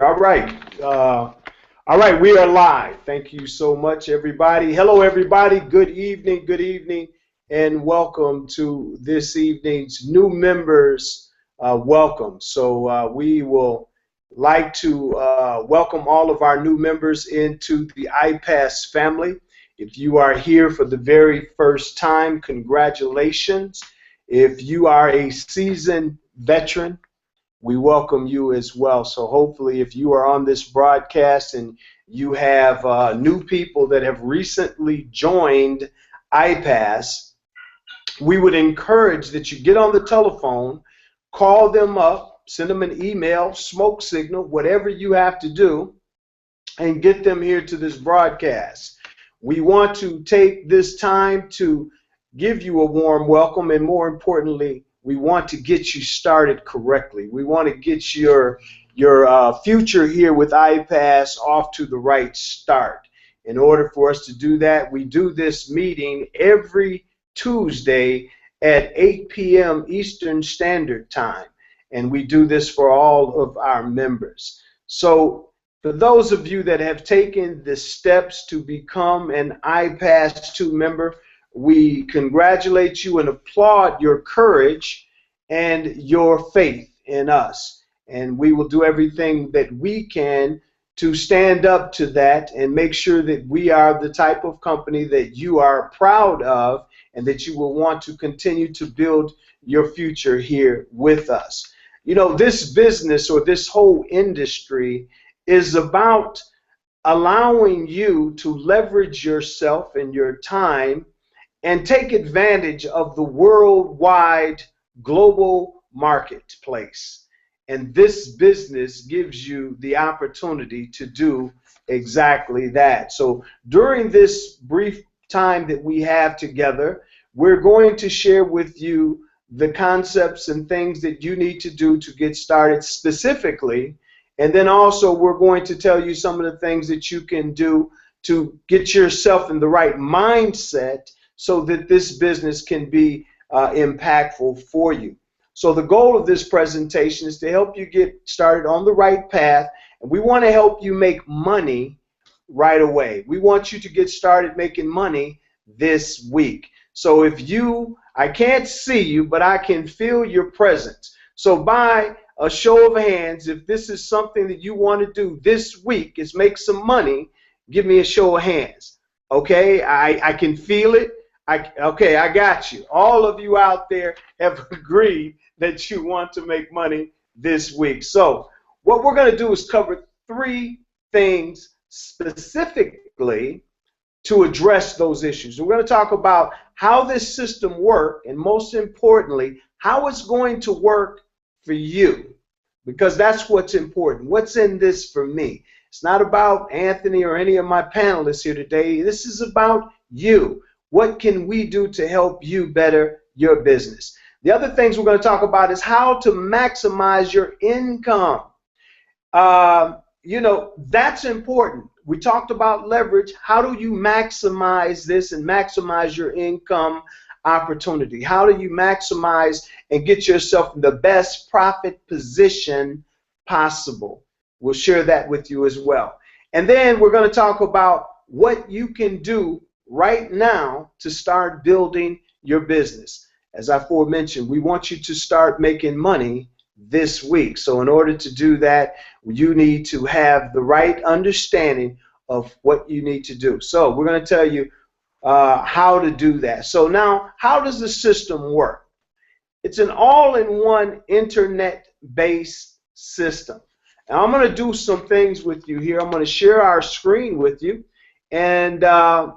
All right. All right, we are live. Thank you so much, everybody. Hello, everybody. Good evening, and welcome to this evening's new members. Welcome. So we will like to welcome all of our new members into the iPAS family. If you are here for the very first time, congratulations. If you are a seasoned veteran, we welcome you as well. So hopefully if you are on this broadcast and you have new people that have recently joined iPAS, we would encourage that you get on the telephone, call them up, send them an email, smoke signal, whatever you have to do, and get them here to this broadcast. We want to take this time to give you a warm welcome, and more importantly, we want to get you started correctly. We want to get your future here with iPAS off to the right start. In order for us to do that, we do this meeting every Tuesday at 8 p.m. Eastern Standard Time, and we do this for all of our members. So for those of you that have taken the steps to become an iPAS2 member, we congratulate you and applaud your courage and your faith in us. And we will do everything that we can to stand up to that and make sure that we are the type of company that you are proud of and that you will want to continue to build your future here with us. You know, this business or this whole industry is about allowing you to leverage yourself and your time and take advantage of the worldwide global marketplace. And this business gives you the opportunity to do exactly that. So during this brief time that we have together, we're going to share with you the concepts and things that you need to do to get started specifically. And then also we're going to tell you some of the things that you can do to get yourself in the right mindset so that this business can be impactful for you. So the goal of this presentation is to help you get started on the right path, and we want to help you make money right away. We want you to get started making money this week. So if I can't see you, but I can feel your presence. So by a show of hands, if this is something that you want to do this week is make some money, give me a show of hands. Okay, I can feel it. Okay, I got you. All of you out there have agreed that you want to make money this week. So what we're going to do is cover three things specifically to address those issues. We're going to talk about how this system works, and most importantly, how it's going to work for you, because that's what's important. What's in this for me? It's not about Anthony or any of my panelists here today. This is about you. What can we do to help you better your business? The other things we're going to talk about is how to maximize your income. You know, that's important. We talked about leverage. How do you maximize this and maximize your income opportunity? How do you maximize and get yourself in the best profit position possible? We'll share that with you as well. And then we're going to talk about what you can do right now to start building your business. As I aforementioned, we want you to start making money this week. So in order to do that, you need to have the right understanding of what you need to do. So we're going to tell you how to do that. So now, how does the system work? It's an all-in-one internet-based system. Now I'm going to do some things with you here. I'm going to share our screen with you. And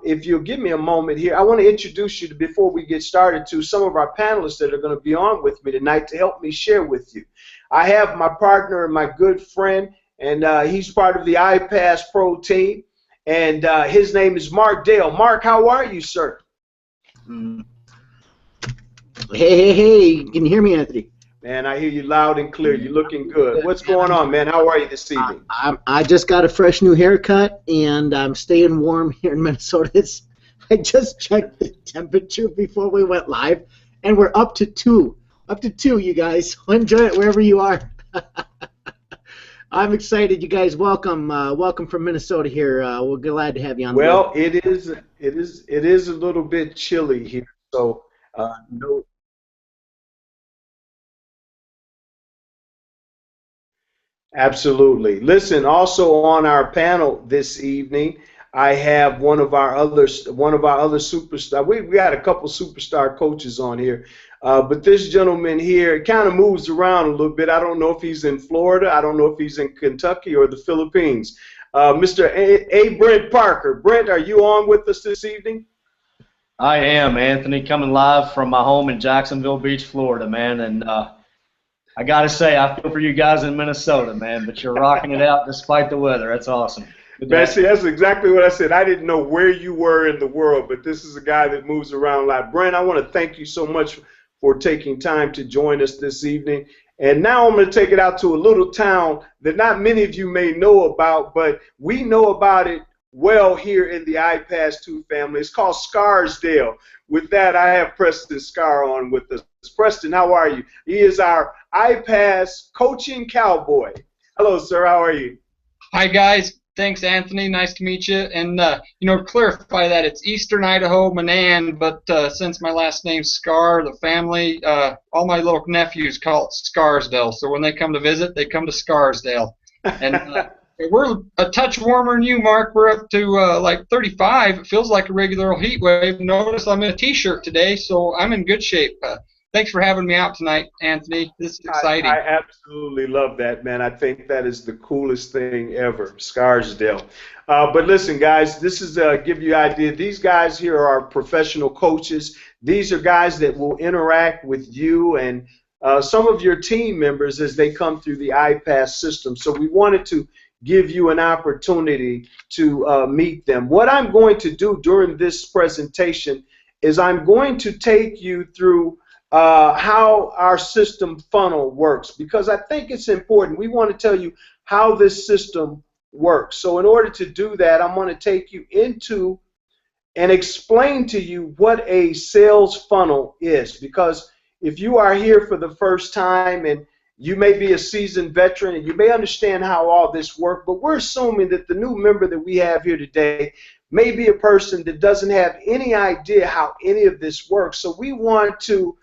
if you'll give me a moment here, I want to introduce you to, before we get started, to some of our panelists that are going to be on with me tonight to help me share with you. I have my partner and my good friend, and he's part of the iPAS Pro team, and his name is Mark Dale. Mark, how are you, sir? Hey, can you hear me, Anthony? Man, I hear you loud and clear. You're looking good. What's going on, man? How are you this evening? I just got a fresh new haircut, and I'm staying warm here in Minnesota. I just checked the temperature before we went live, and we're up to 2. Up to 2, you guys. Enjoy it wherever you are. I'm excited. You guys, welcome. Welcome from Minnesota here. We're glad to have you on the list. Well, it is a little bit chilly here, so no. Absolutely. Listen, also on our panel this evening, I have one of our other superstar. We had a couple superstar coaches on here, but this gentleman here kind of moves around a little bit. I don't know if he's in Florida. I don't know if he's in Kentucky or the Philippines. Mr. Brent Parker. Brent, are you on with us this evening? I am, Anthony, coming live from my home in Jacksonville Beach, Florida, man. And I got to say, I feel for you guys in Minnesota, man, but you're rocking it out despite the weather. That's awesome. Good to Man, have see, that's exactly what I said. I didn't know where you were in the world, but this is a guy that moves around a lot. Brent, I want to thank you so much for taking time to join us this evening. And now I'm going to take it out to a little town that not many of you may know about, but we know about it well here in the iPAS2 family. It's called Scarsdale. With that, I have Preston Scar on with us. Preston, how are you? He is our iPAS coaching cowboy. Hello, sir. How are you? Hi guys, thanks Anthony, nice to meet you. And clarify that it's Eastern Idaho, Manan, but since my last name's Scar, the family, all my little nephews call it Scarsdale. So when they come to visit, they come to Scarsdale. And we're a touch warmer than you, Mark. We're up to like 35. It feels like a regular heat wave. Notice I'm in a t-shirt today, so I'm in good shape. Thanks for having me out tonight, Anthony. This is exciting. I absolutely love that, man. I think that is the coolest thing ever, Scarsdale. But listen, guys, this is give you an idea. These guys here are professional coaches. These are guys that will interact with you and some of your team members as they come through the iPass system. So we wanted to give you an opportunity to meet them. What I'm going to do during this presentation is I'm going to take you through how our system funnel works, because I think it's important. We want to tell you how this system works. So in order to do that, I'm going to take you into and explain to you what a sales funnel is, because if you are here for the first time and you may be a seasoned veteran and you may understand how all this works, but we're assuming that the new member that we have here today may be a person that doesn't have any idea how any of this works. So we want to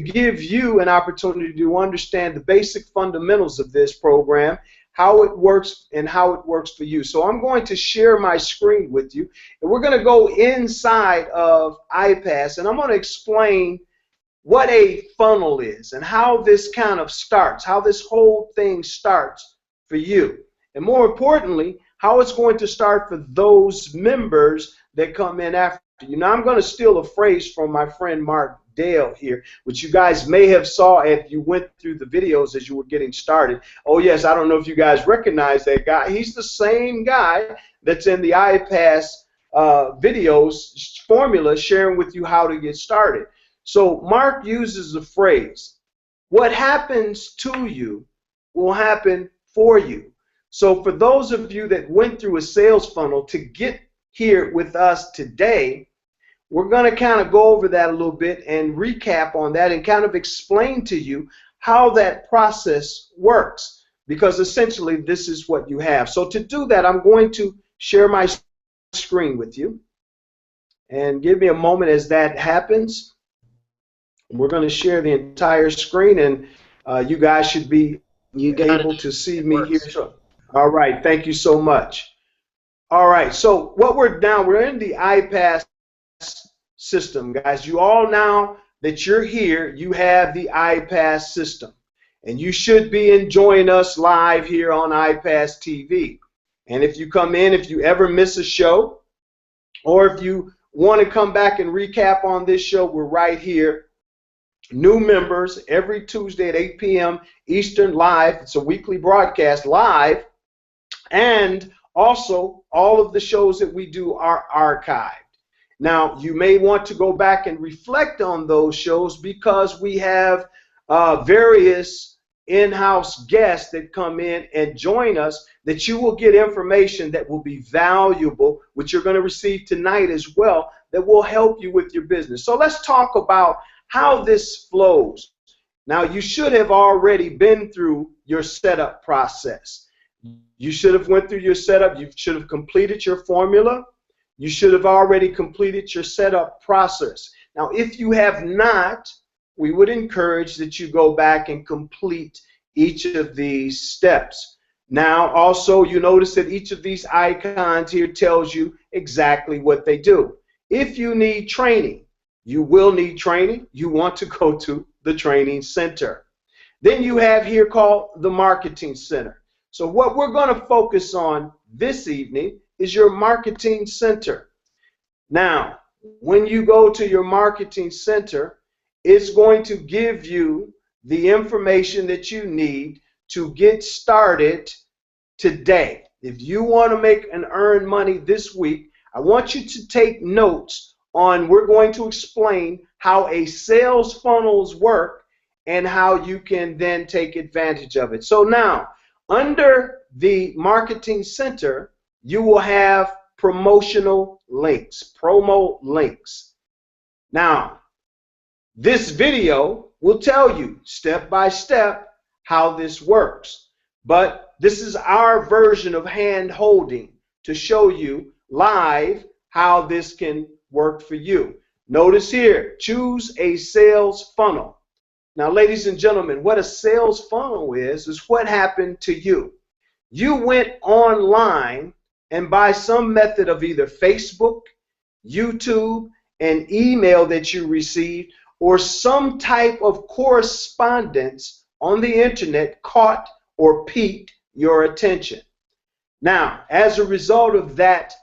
give you an opportunity to understand the basic fundamentals of this program, how it works, and how it works for you. So I'm going to share my screen with you, and we're going to go inside of iPass, and I'm going to explain what a funnel is and how this kind of starts, how this whole thing starts for you, and more importantly, how it's going to start for those members that come in after you. Now, I'm going to steal a phrase from my friend Mark Dale here, which you guys may have saw if you went through the videos as you were getting started. Oh yes, I don't know if you guys recognize that guy. He's the same guy that's in the iPass videos formula sharing with you how to get started. So Mark uses the phrase, what happens to you will happen for you. So for those of you that went through a sales funnel to get here with us today, we're going to kind of go over that a little bit and recap on that and kind of explain to you how that process works, because essentially this is what you have. So to do that, I'm going to share my screen with you, and give me a moment as that happens. We're going to share the entire screen, and you guys should be able to see me here. All right, thank you so much. All right, so we're in the iPass system, guys. You all now that you're here, you have the iPass system, and you should be enjoying us live here on iPass TV. And if you come in, if you ever miss a show, or if you want to come back and recap on this show, we're right here. New members every Tuesday at 8 p.m. Eastern live. It's a weekly broadcast live, and also all of the shows that we do are archived. Now, you may want to go back and reflect on those shows, because we have various in-house guests that come in and join us, that you will get information that will be valuable, which you're going to receive tonight as well, that will help you with your business. So let's talk about how this flows. Now, you should have already been through your setup process. You should have went through your setup. You should have completed your formula. You should have already completed your setup process. Now, if you have not, we would encourage that you go back and complete each of these steps. Now, also, you notice that each of these icons here tells you exactly what they do. If you need training, you will need training. You want to go to the training center. Then you have here called the marketing center. So what we're going to focus on this evening is your marketing center. Now, when you go to your marketing center, it's going to give you the information that you need to get started today. If you want to make and earn money this week, I want you to take notes on, we're going to explain how a sales funnels work and how you can then take advantage of it. So now, under the marketing center, you will have promotional links, promo links. Now, this video will tell you step by step how this works, but this is our version of hand holding to show you live how this can work for you. Notice here, choose a sales funnel. Now, ladies and gentlemen, what a sales funnel is what happened to you. You went online and by some method of either Facebook, YouTube, an email that you received, or some type of correspondence on the internet caught or piqued your attention. Now, as a result of that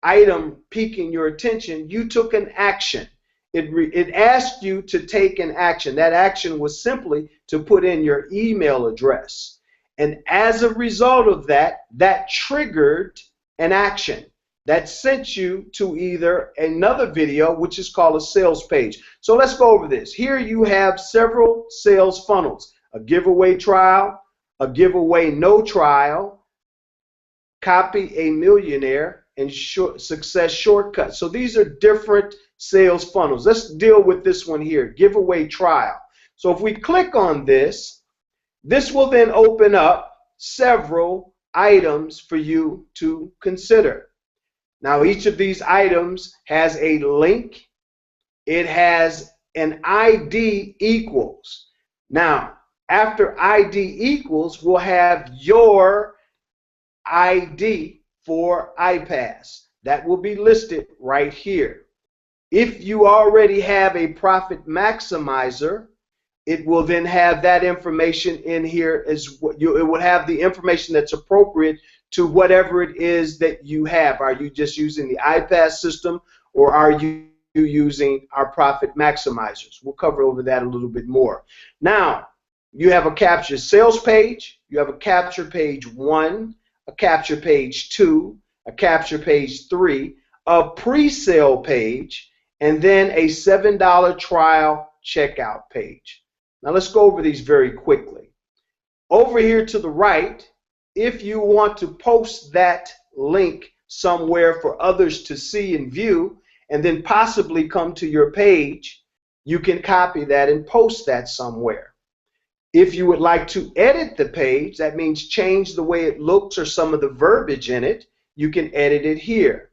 item piquing your attention, you took an action. It asked you to take an action. That action was simply to put in your email address. And as a result of that, that triggered an action that sent you to either another video, which is called a sales page. So let's go over this. Here you have several sales funnels: a giveaway trial, a giveaway no trial, copy a millionaire, and success shortcut. So these are different sales funnels. Let's deal with this one here, giveaway trial. So if we click on this, this will then open up several items for you to consider. Now, each of these items has a link. It has an ID equals. Now, after ID equals, we'll have your ID for iPAS. That will be listed right here. If you already have a profit maximizer, it will then have that information in here as what it will have the information that's appropriate to whatever it is that you have. Are you just using the iPAS system, or are you using our profit maximizers? We'll cover over that a little bit more. Now, you have a capture sales page, you have a capture page 1, a capture page 2, a capture page 3, a pre-sale page, and then a $7 trial checkout page. Now let's go over these very quickly. Over here to the right, if you want to post that link somewhere for others to see and view, and then possibly come to your page, you can copy that and post that somewhere. If you would like to edit the page, that means change the way it looks or some of the verbiage in it, you can edit it here.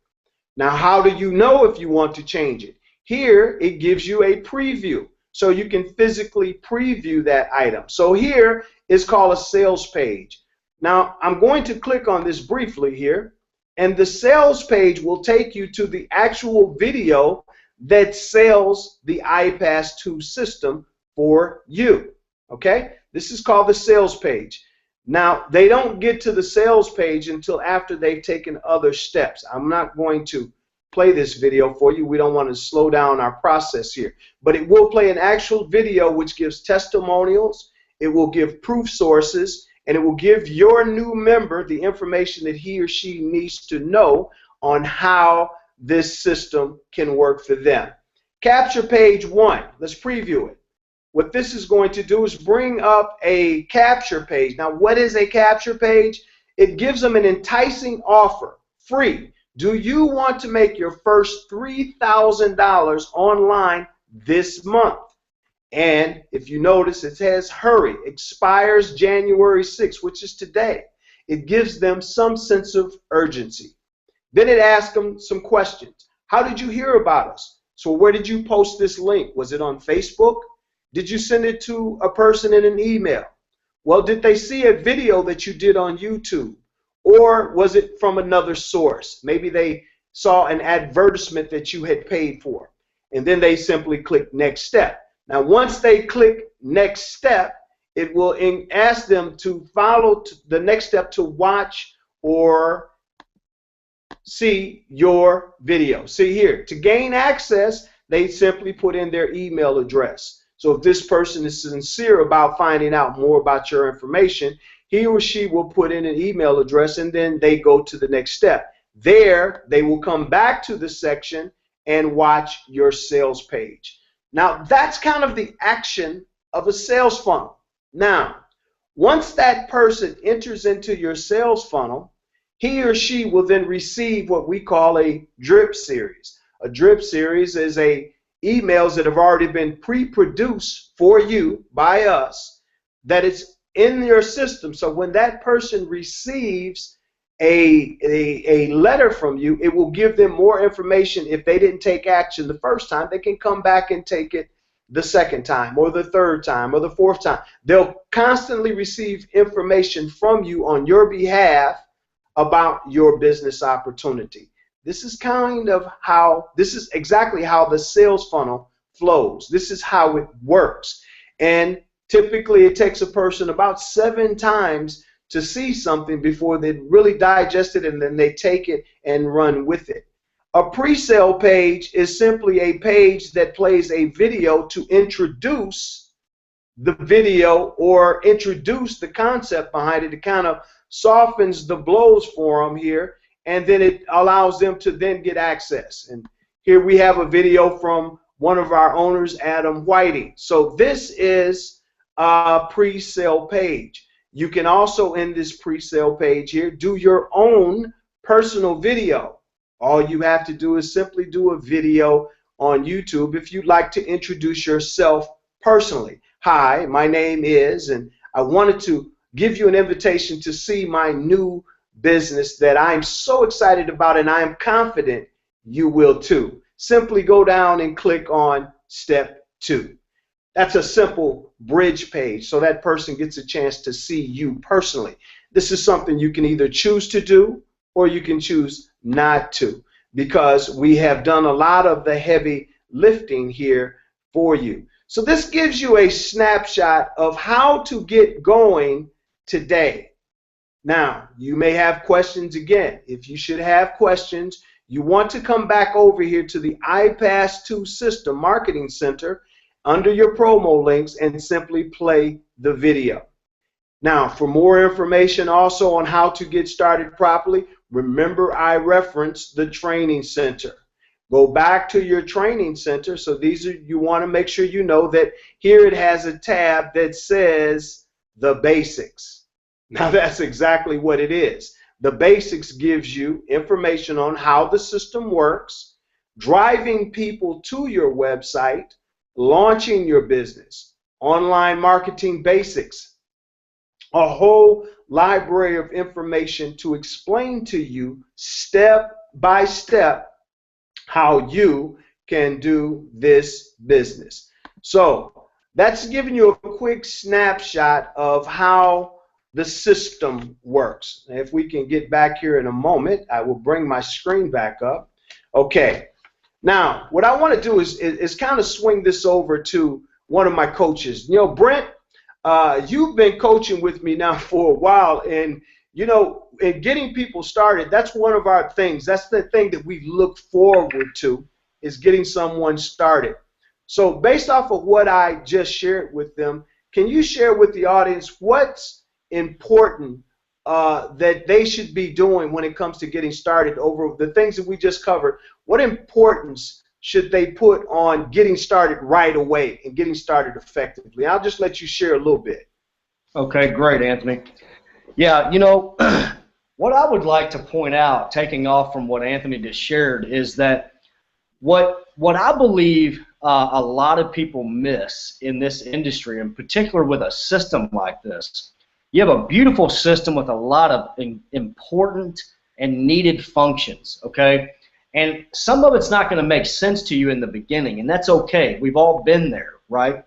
Now, how do you know if you want to change it? Here, it gives you a preview. So you can physically preview that item. So here is called a sales page. Now, I'm going to click on this briefly here, and the sales page will take you to the actual video that sells the iPAS2 system for you. Okay? This is called the sales page. Now, they don't get to the sales page until after they've taken other steps. I'm not going to play this video for you. We don't want to slow down our process here. But it will play an actual video which gives testimonials, it will give proof sources, and it will give your new member the information that he or she needs to know on how this system can work for them. Capture page 1. Let's preview it. What this is going to do is bring up a capture page. Now, what is a capture page? It gives them an enticing offer, free. Do you want to make your first $3,000 online this month? And if you notice, it says hurry, expires January 6th, which is today. It gives them some sense of urgency. Then it asks them some questions. How did you hear about us? So where did you post this link? Was it on Facebook? Did you send it to a person in an email? Well, did they see a video that you did on YouTube? Or was it from another source? Maybe they saw an advertisement that you had paid for. And then they simply click next step. Now, once they click next step, it will ask them to follow the next step to watch or see your video. See here, to gain access, they simply put in their email address. So if this person is sincere about finding out more about your information, he or she will put in an email address and then they go to the next step. There, they will come back to the section and watch your sales page. Now, that's kind of the action of a sales funnel. Now, once that person enters into your sales funnel, he or she will then receive what we call a drip series. A drip series is emails that have already been pre-produced for you by us, that it's in your system. So when that person receives a letter from you, it will give them more information. If they didn't take action the first time, they can come back and take it the second time or the third time or the fourth time. They'll constantly receive information from you on your behalf about your business opportunity. This is exactly how the sales funnel flows. This is how it works. And typically it takes a person about 7 times to see something before they really digest it and then they take it and run with it. A pre-sale page is simply a page that plays a video to introduce the video or introduce the concept behind it. It kind of softens the blows for them here, and then it allows them to then get access. And here we have a video from one of our owners, Adam Whiting. So this is a pre-sale page. You can also, in this pre-sale page here, do your own personal video. All you have to do is simply do a video on YouTube if you'd like to introduce yourself personally. Hi, my name is, and I wanted to give you an invitation to see my new business that I'm so excited about, and I'm confident you will too. Simply go down and click on step 2. That's a simple bridge page, so that person gets a chance to see you personally. This is something you can either choose to do or you can choose not to, because we have done a lot of the heavy lifting here for you. So this gives you a snapshot of how to get going today. Now, you may have questions again. If you should have questions, you want to come back over here to the iPAS2 System Marketing Center under your promo links and simply play the video. Now, for more information also on how to get started properly, remember I referenced the training center. Go back to your training center. So you want to make sure you know that here it has a tab that says the basics. Now that's exactly what it is. The basics gives you information on how the system works, driving people to your website, launching your business, online marketing basics, a whole library of information to explain to you step by step how you can do this business. So that's giving you a quick snapshot of how the system works. If we can get back here in a moment, I will bring my screen back up. Okay. Now, what I want to do is kind of swing this over to one of my coaches. You know, Brent, you've been coaching with me now for a while, and you know, in getting people started, that's one of our things. That's the thing that we look forward to, is getting someone started. So based off of what I just shared with them, can you share with the audience what's important that they should be doing when it comes to getting started over the things that we just covered? What importance should they put on getting started right away and getting started effectively? I'll just let you share a little bit. Okay, great, Anthony. Yeah, you know, what I would like to point out, taking off from what Anthony just shared, is that what I believe a lot of people miss in this industry, in particular with a system like this. You have a beautiful system with a lot of important and needed functions, okay? And some of it's not going to make sense to you in the beginning, and that's okay. We've all been there, right?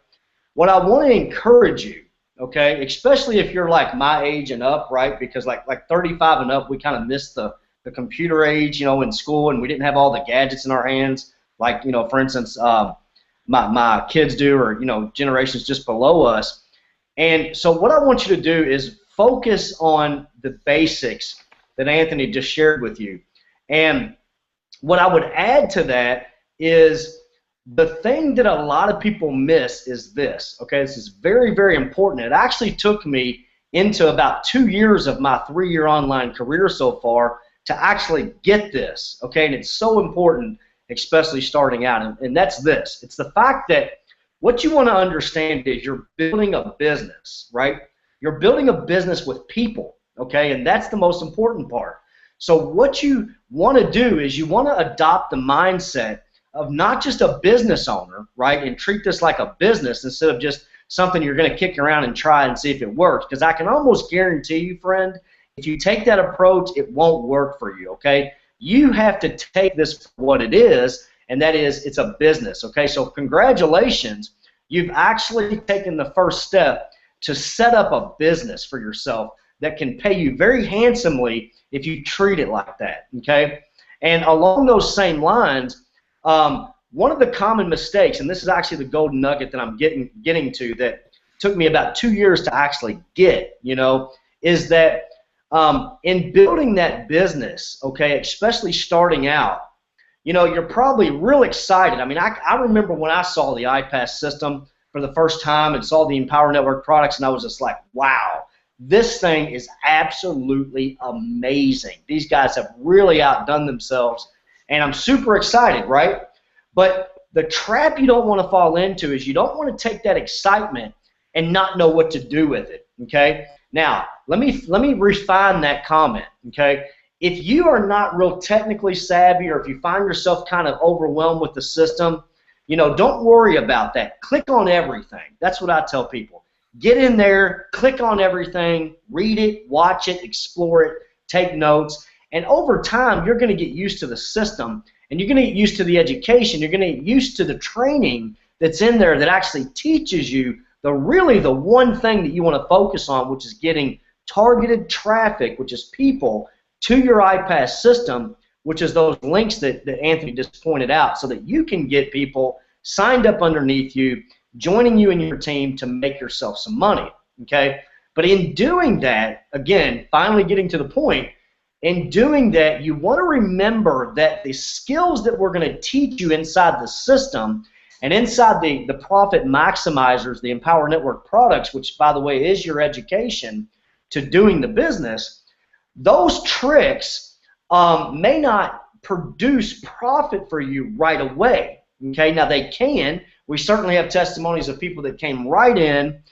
What I want to encourage you, okay, especially if you're like my age and up, right? Because like 35 and up, we kind of missed the computer age, you know, in school, and we didn't have all the gadgets in our hands. Like, you know, for instance, my kids do, or, you know, generations just below us. And so what I want you to do is focus on the basics that Anthony just shared with you. And what I would add to that is the thing that a lot of people miss is this, okay? This is very, very important. It actually took me into about 2 years of my 3-year online career so far to actually get this, okay? And it's so important, especially starting out, and that's this. It's the fact that what you want to understand is you're building a business, right? You're building a business with people, okay? And that's the most important part. So what you want to do is you want to adopt the mindset of not just a business owner, right, and treat this like a business instead of just something you're going to kick around and try and see if it works. Because I can almost guarantee you, friend, if you take that approach, it won't work for you, okay? You have to take this for what it is, and that is it's a business, okay? So congratulations, you've actually taken the first step to set up a business for yourself that can pay you very handsomely if you treat it like that, okay? And along those same lines, one of the common mistakes, and this is actually the golden nugget that I'm getting to that took me about 2 years to actually get, you know, is that in building that business, okay, especially starting out, you know, you're probably real excited. I mean, I remember when I saw the iPAS system for the first time and saw the Empower Network products, and I was just like, wow, this thing is absolutely amazing. These guys have really outdone themselves, and I'm super excited, right? But the trap you don't want to fall into is you don't want to take that excitement and not know what to do with it, okay? Now, let me refine that comment, okay? If you are not real technically savvy, or if you find yourself kind of overwhelmed with the system, you know, don't worry about that. Click on everything. That's what I tell people. Get in there, click on everything, read it, watch it, explore it, take notes, and over time, you're going to get used to the system, and you're going to get used to the education. You're going to get used to the training that's in there that actually teaches you the one thing that you want to focus on, which is getting targeted traffic, which is people, to your iPAS system, which is those links that Anthony just pointed out, so that you can get people signed up underneath you, joining you in your team to make yourself some money, okay? But in doing that, again, finally getting to the point, in doing that, you want to remember that the skills that we're going to teach you inside the system and inside the profit maximizers, the Empower Network products, which, by the way, is your education to doing the business, those tricks may not produce profit for you right away, okay? Now, they can. We certainly have testimonies of people that came right in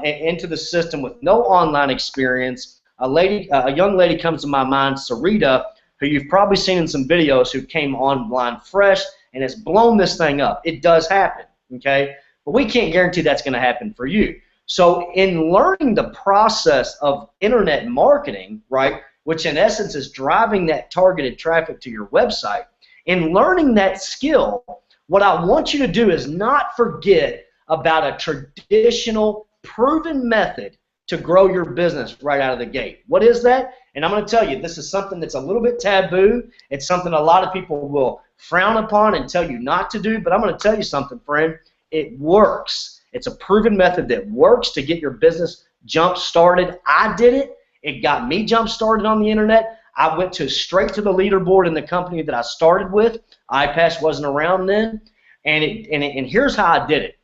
into the system with no online experience. A young lady comes to my mind, Sarita, who you've probably seen in some videos, who came online fresh and has blown this thing up. It does happen, okay? But we can't guarantee that's going to happen for you. So in learning the process of internet marketing, right, which in essence is driving that targeted traffic to your website, in learning that skill, what I want you to do is not forget about a traditional, proven method to grow your business right out of the gate. What is that? And I'm going to tell you, this is something that's a little bit taboo. It's something a lot of people will frown upon and tell you not to do, but I'm going to tell you something, friend. It works. It's a proven method that works to get your business jump started. I did it. It got me jump started on the internet. I went straight to the leaderboard in the company that I started with. iPAS wasn't around then, and here's how I did it.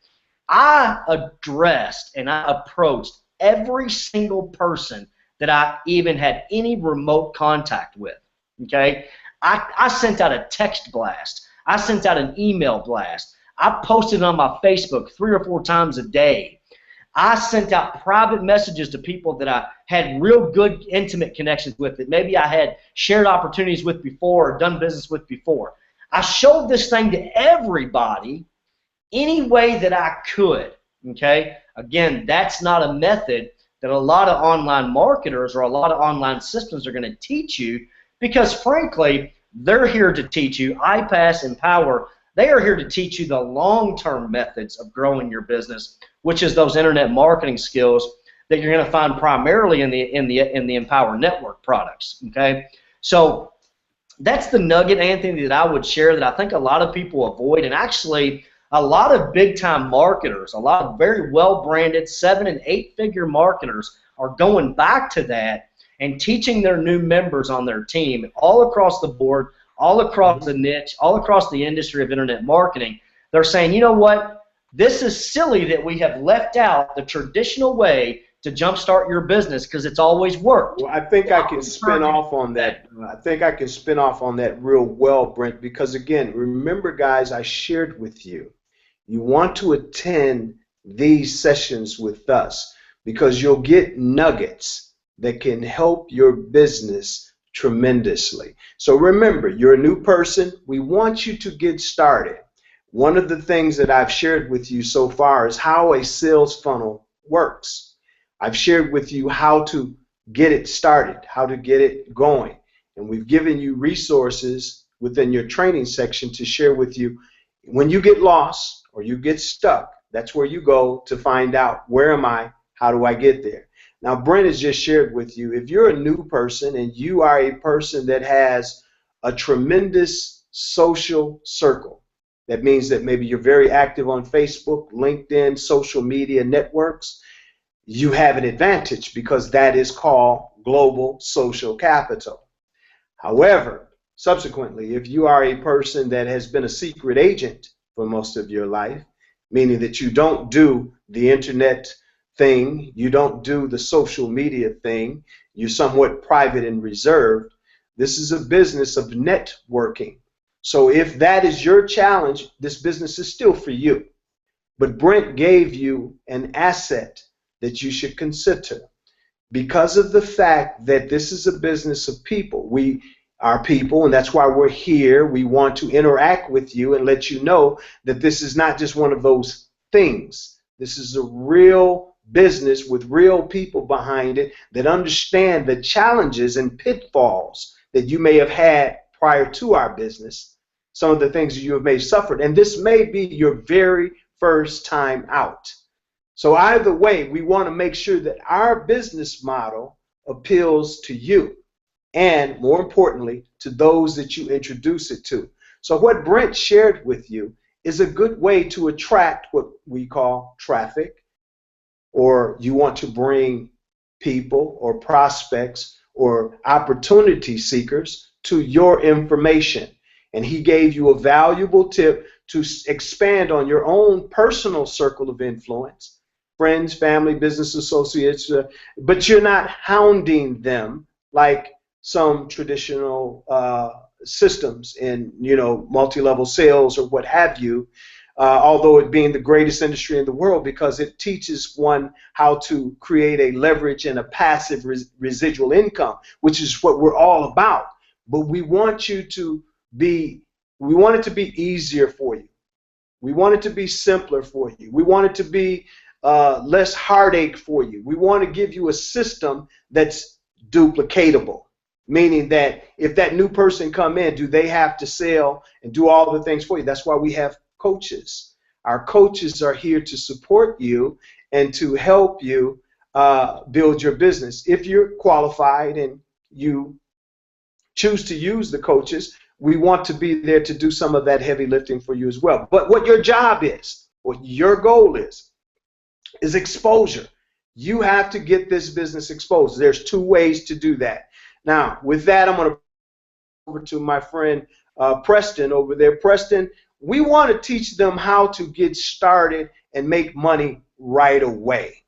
I addressed and I approached every single person that I even had any remote contact with, okay? I sent out a text blast. I sent out an email blast. I posted on my Facebook 3 or 4 times a day. I sent out private messages to people that I had real good, intimate connections with, that maybe I had shared opportunities with before or done business with before. I showed this thing to everybody, any way that I could. Okay? Again, that's not a method that a lot of online marketers or a lot of online systems are going to teach you, because frankly, they're here to teach you, iPAS and Power, they are here to teach you the long-term methods of growing your business, which is those internet marketing skills that you're going to find primarily in the Empower Network products. Okay, so that's the nugget, Anthony, that I would share that I think a lot of people avoid, and actually a lot of big-time marketers, a lot of very well-branded 7- and 8-figure marketers are going back to that and teaching their new members on their team all across the board, all across the niche, all across the industry of internet marketing. They're saying, you know what, this is silly that we have left out the traditional way to jumpstart your business because it's always worked. Well, I think I can spin off on that. I think I can spin off on that real well, Brent, because again, remember, guys, I shared with you, you want to attend these sessions with us because you'll get nuggets that can help your business tremendously. So remember, you're a new person. We want you to get started. One of the things that I've shared with you so far is how a sales funnel works. I've shared with you how to get it started, how to get it going. And we've given you resources within your training section to share with you. When you get lost or you get stuck, that's where you go to find out, where am I? How do I get there? Now, Brent has just shared with you, if you're a new person and you are a person that has a tremendous social circle, that means that maybe you're very active on Facebook, LinkedIn, social media networks, you have an advantage because that is called global social capital. However, subsequently, if you are a person that has been a secret agent for most of your life, meaning that you don't do the internet thing, you don't do the social media thing, you're somewhat private and reserved, this is a business of networking. So if that is your challenge, this business is still for you. But Brent gave you an asset that you should consider because of the fact that this is a business of people. We are people, and that's why we're here. We want to interact with you and let you know that this is not just one of those things. This is a real business with real people behind it that understand the challenges and pitfalls that you may have had prior to our business, some of the things that you have may suffered. And this may be your very first time out. So either way, we want to make sure that our business model appeals to you and, more importantly, to those that you introduce it to. So what Brent shared with you is a good way to attract what we call traffic, or you want to bring people or prospects or opportunity seekers to your information. And he gave you a valuable tip to expand on your own personal circle of influence, friends, family, business associates, but you're not hounding them like some traditional systems in, multi-level sales or what have you, although it being the greatest industry in the world, because it teaches one how to create a leverage and a passive residual income, which is what we're all about. But we want it to be easier for you. We want it to be simpler for you. We want it to be less heartache for you. We want to give you a system that's duplicatable, meaning that if that new person come in, do they have to sell and do all the things for you? That's why we have coaches. Our coaches are here to support you and to help you build your business. If you're qualified and you choose to use the coaches, we want to be there to do some of that heavy lifting for you as well. But what your job is, what your goal is exposure. You have to get this business exposed. There's two ways to do that. Now, with that, I'm going to over to my friend Preston over there. Preston, we want to teach them how to get started and make money right away.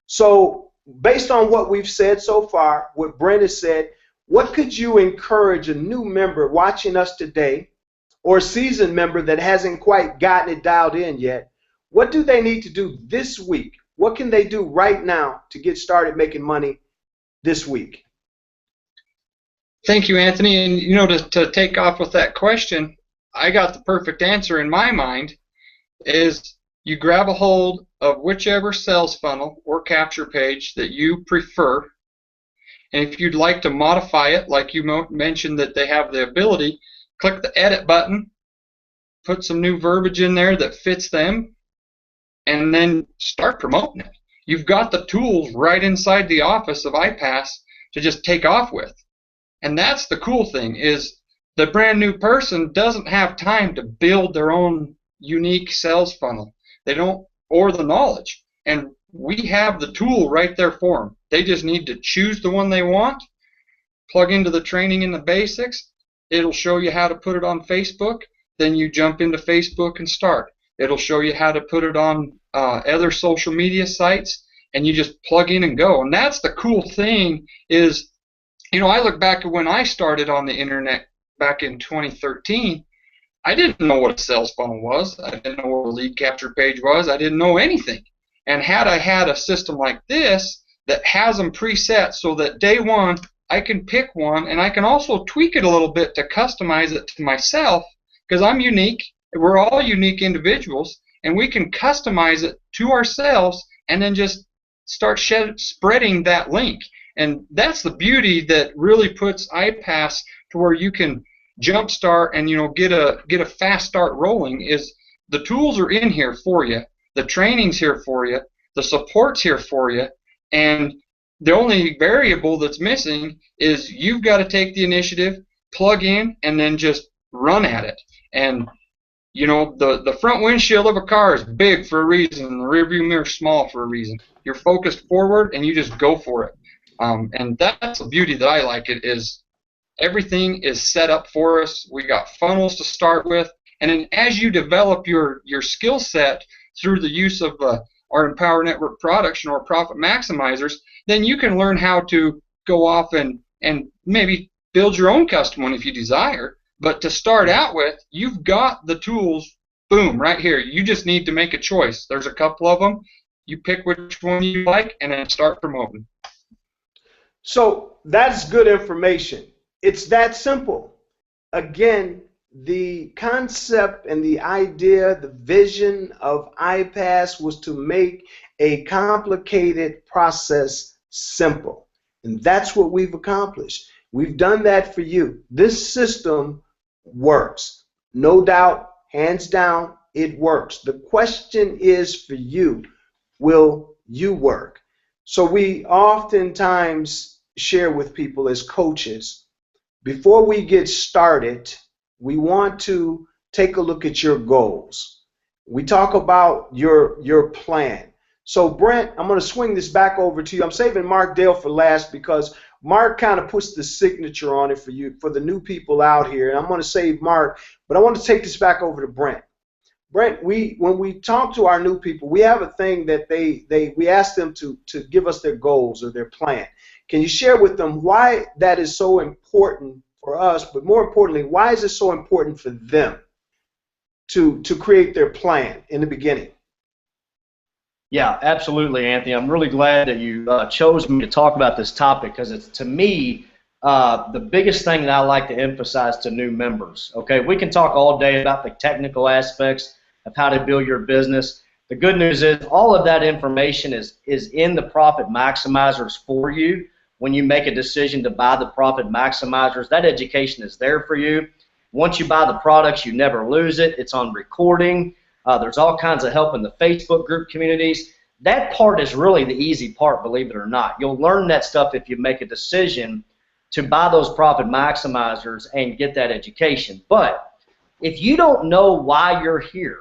So based on what we've said so far, what Brent has said, what could you encourage a new member watching us today, or a seasoned member that hasn't quite gotten it dialed in yet? What do they need to do this week? What can they do right now to get started making money this week? Thank you, Anthony. And to take off with that question, I got the perfect answer in my mind. is you grab a hold of whichever sales funnel or capture page that you prefer, and if you'd like to modify it, like you mentioned that they have the ability, click the edit button, put some new verbiage in there that fits them, and then start promoting it. You've got the tools right inside the office of iPAS to just take off with. And that's the cool thing, is the brand new person doesn't have time to build their own unique sales funnel. They don't, or the knowledge. And we have the tool right there for them. They just need to choose the one they want, plug into the training and the basics. It'll show you how to put it on Facebook. Then you jump into Facebook and start. It'll show you how to put it on other social media sites, and you just plug in and go. And that's the cool thing is, you know, I look back at when I started on the internet back in 2013, I didn't know what a sales funnel was. I didn't know what a lead capture page was. I didn't know anything. And had I had a system like this that has them preset so that day one I can pick one, and I can also tweak it a little bit to customize it to myself, because I'm unique. We're all unique individuals, and we can customize it to ourselves and then just start spreading that link. And that's the beauty that really puts iPAS to where you can jumpstart and, you know, get a fast start rolling. Is the tools are in here for you, the training's here for you, the support's here for you, and the only variable that's missing is you've got to take the initiative, plug in, and then just run at it. And you know, the front windshield of a car is big for a reason, and the rearview mirror is small for a reason. You're focused forward, and you just go for it. And that's the beauty that I like. It is everything is set up for us. We got funnels to start with, and then as you develop your skill set through the use of our Empower Network products and our profit maximizers, then you can learn how to go off and maybe build your own custom one if you desire. But to start out with, you've got the tools, boom, right here. You just need to make a choice. There's a couple of them. You pick which one you like and then start promoting. So that's good information. It's that simple. Again, the concept and the idea, the vision of iPAS was to make a complicated process simple. And that's what we've accomplished. We've done that for you. This system works. No doubt, hands down, it works. The question is for you, will you work? So we oftentimes share with people as coaches, before we get started, we want to take a look at your goals. We talk about your plan. So Brent, I'm going to swing this back over to you. I'm saving Mark Dale for last because Mark kind of puts the signature on it for you, for the new people out here. And I'm going to save Mark, but I want to take this back over to Brent. Brent, when we talk to our new people, we have a thing that we ask them to give us their goals or their plan. Can you share with them why that is so important for us, but more importantly, why is it so important for them to create their plan in the beginning? Yeah, absolutely, Anthony. I'm really glad that you chose me to talk about this topic because it's, to me, the biggest thing that I like to emphasize to new members. Okay, we can talk all day about the technical aspects of how to build your business. The good news is all of that information is in the profit maximizers for you. When you make a decision to buy the profit maximizers, that education is there for you. Once you buy the products, you never lose it. It's on recording. There's all kinds of help in the Facebook group communities. That part is really the easy part, believe it or not. You'll learn that stuff if you make a decision to buy those profit maximizers and get that education. But if you don't know why you're here,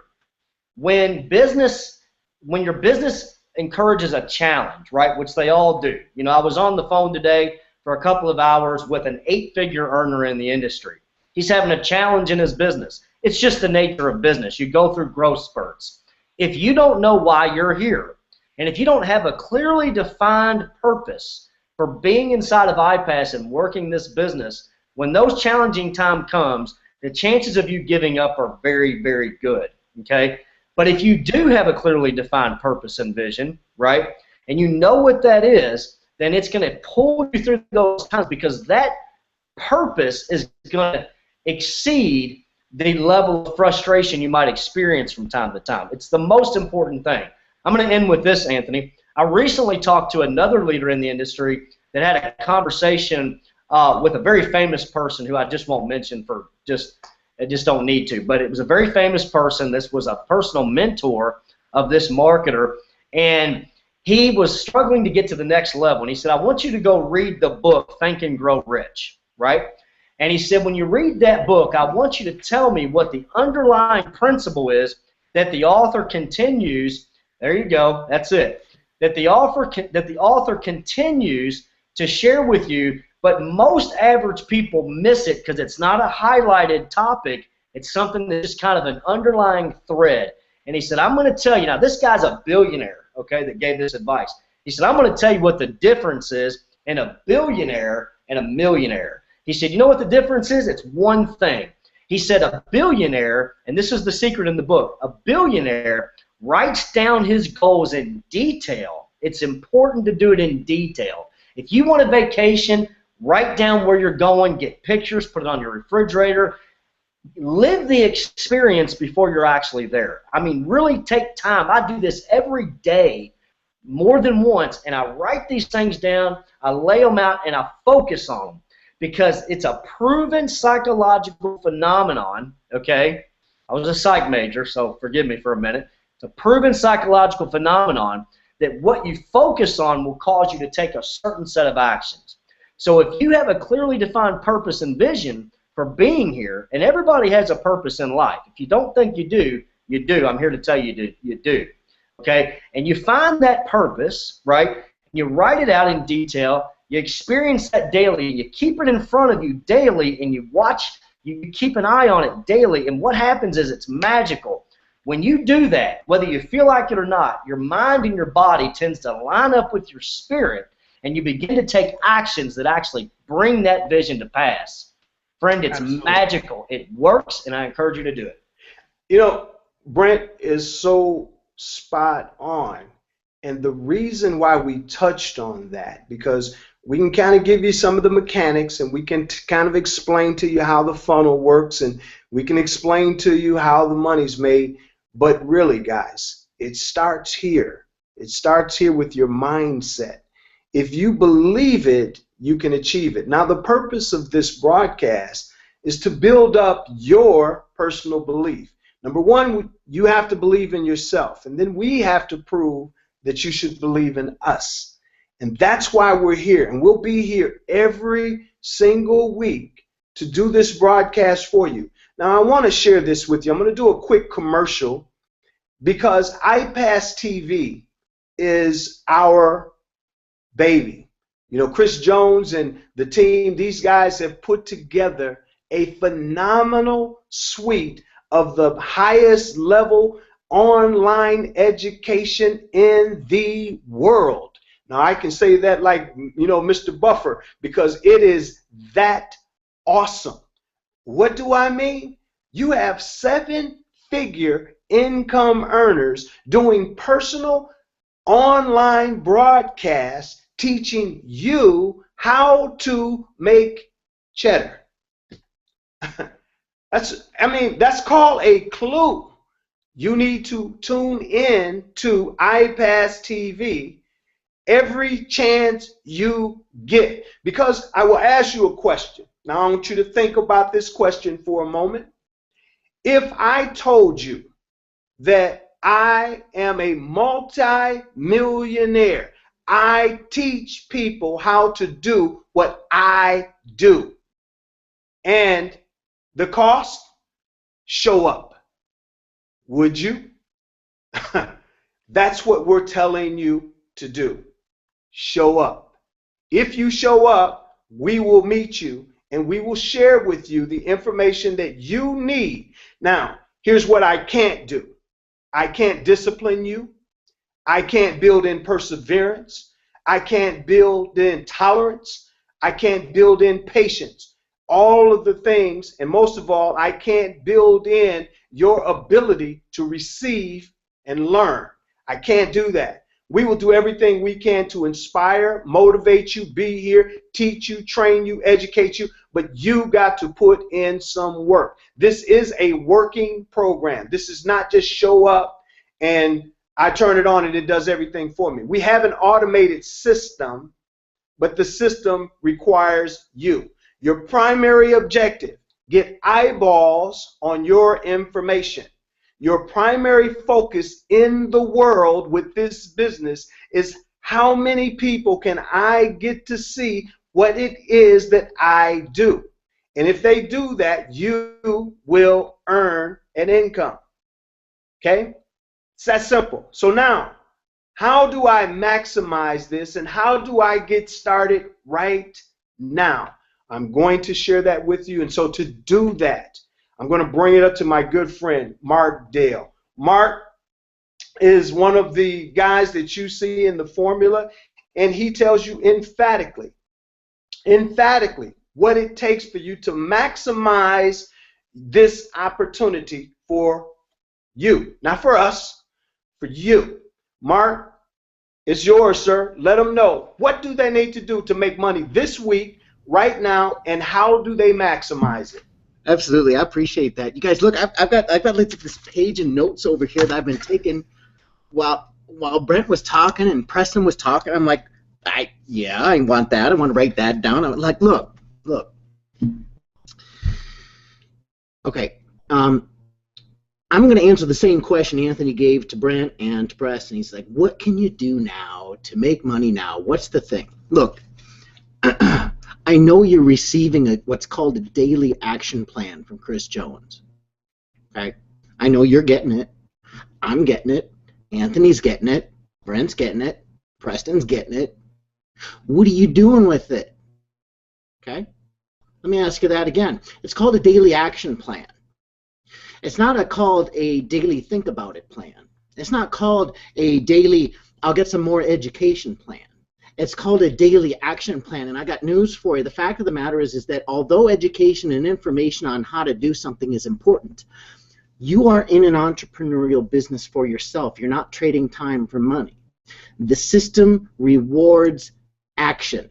when your business encourages a challenge, right, which they all do. You know, I was on the phone today for a couple of hours with an 8-figure earner in the industry. He's having a challenge in his business. It's just the nature of business. You go through growth spurts. If you don't know why you're here, and if you don't have a clearly defined purpose for being inside of iPAS and working this business, when those challenging time comes, the chances of you giving up are very, very good, okay? But if you do have a clearly defined purpose and vision, right, and you know what that is, then it's going to pull you through those times because that purpose is going to exceed the level of frustration you might experience from time to time. It's the most important thing. I'm going to end with this, Anthony. I recently talked to another leader in the industry that had a conversation with a very famous person who I just won't mention I just don't need to. But it was a very famous person. This was a personal mentor of this marketer, and he was struggling to get to the next level. And he said, I want you to go read the book, Think and Grow Rich, right? And he said, when you read that book, I want you to tell me what the underlying principle is that the author continues. There you go. That's it. That the author continues to share with you, but most average people miss it because it's not a highlighted topic. It's something that's just kind of an underlying thread. And he said, I'm going to tell you, now this guy's a billionaire, okay, that gave this advice. He said, I'm going to tell you what the difference is in a billionaire and a millionaire. He said, you know what the difference is? It's one thing. He said a billionaire, and this is the secret in the book, a billionaire writes down his goals in detail. It's important to do it in detail. If you want a vacation, write down where you're going, get pictures, put it on your refrigerator. Live the experience before you're actually there. I mean, really take time. I do this every day more than once, and I write these things down, I lay them out, and I focus on them because it's a proven psychological phenomenon, okay? I was a psych major, so forgive me for a minute. It's a proven psychological phenomenon that what you focus on will cause you to take a certain set of actions. So if you have a clearly defined purpose and vision for being here, and everybody has a purpose in life. If you don't think you do, you do. I'm here to tell you you do. Okay? And you find that purpose, right? You write it out in detail. You experience that daily. You keep it in front of you daily, and you watch. You keep an eye on it daily. And what happens is it's magical. When you do that, whether you feel like it or not, your mind and your body tends to line up with your spirit, and you begin to take actions that actually bring that vision to pass. Friend, it's Absolutely. Magical. It works, and I encourage you to do it. You know, Brent is so spot on. And the reason why we touched on that, because we can kind of give you some of the mechanics, and we can kind of explain to you how the funnel works, and we can explain to you how the money's made. But really, guys, it starts here. It starts here with your mindset. If you believe it, you can achieve it. Now, the purpose of this broadcast is to build up your personal belief. Number one, you have to believe in yourself, and then we have to prove that you should believe in us. And that's why we're here, and we'll be here every single week to do this broadcast for you. Now, I want to share this with you. I'm going to do a quick commercial because iPAS TV is our baby. You know, Chris Jones and the team, these guys have put together a phenomenal suite of the highest level online education in the world. Now, I can say that like, you know, Mr. Buffer, because it is that awesome. What do I mean? You have 7-figure income earners doing personal online broadcasts teaching you how to make cheddar. That's called a clue. You need to tune in to iPAS TV every chance you get, because I will ask you a question. Now, I want you to think about this question for a moment. If I told you that I am a multi-millionaire, I teach people how to do what I do, and the cost, show up, would you? That's what we're telling you to do. Show up. If you show up, we will meet you, and we will share with you the information that you need. Now, here's what I can't do. I can't discipline you. I can't build in perseverance. I can't build in tolerance. I can't build in patience. All of the things, and most of all, I can't build in your ability to receive and learn. I can't do that. We will do everything we can to inspire, motivate you, be here, teach you, train you, educate you, but you got to put in some work. This is a working program. This is not just show up and I turn it on and it does everything for me. We have an automated system, but the system requires you. Your primary objective, get eyeballs on your information. Your primary focus in the world with this business is how many people can I get to see what it is that I do. And if they do that, you will earn an income. Okay? It's that simple. So now, how do I maximize this and how do I get started right now? I'm going to share that with you. And so to do that, I'm going to bring it up to my good friend, Mark Dale. Mark is one of the guys that you see in the formula, and he tells you emphatically what it takes for you to maximize this opportunity for you. Not for us, for you. Mark, it's yours, sir. Let them know. What do they need to do to make money this week, right now, and how do they maximize it? Absolutely, I appreciate that. You guys, look, I've got like this page of notes over here that I've been taking while Brent was talking and Preston was talking. I'm like, I want that. I want to write that down. I'm like, look. Okay, I'm going to answer the same question Anthony gave to Brent and to Preston. He's like, what can you do now to make money now? What's the thing? Look. I know you're receiving what's called a daily action plan from Chris Jones. Okay? I know you're getting it. I'm getting it. Anthony's getting it. Brent's getting it. Preston's getting it. What are you doing with it? Okay? Let me ask you that again. It's called a daily action plan. It's not called a daily think about it plan. It's not called a daily I'll get some more education plan. It's called a daily action plan, and I got news for you. The fact of the matter is that although education and information on how to do something is important, you are in an entrepreneurial business for yourself. You're not trading time for money. The system rewards action.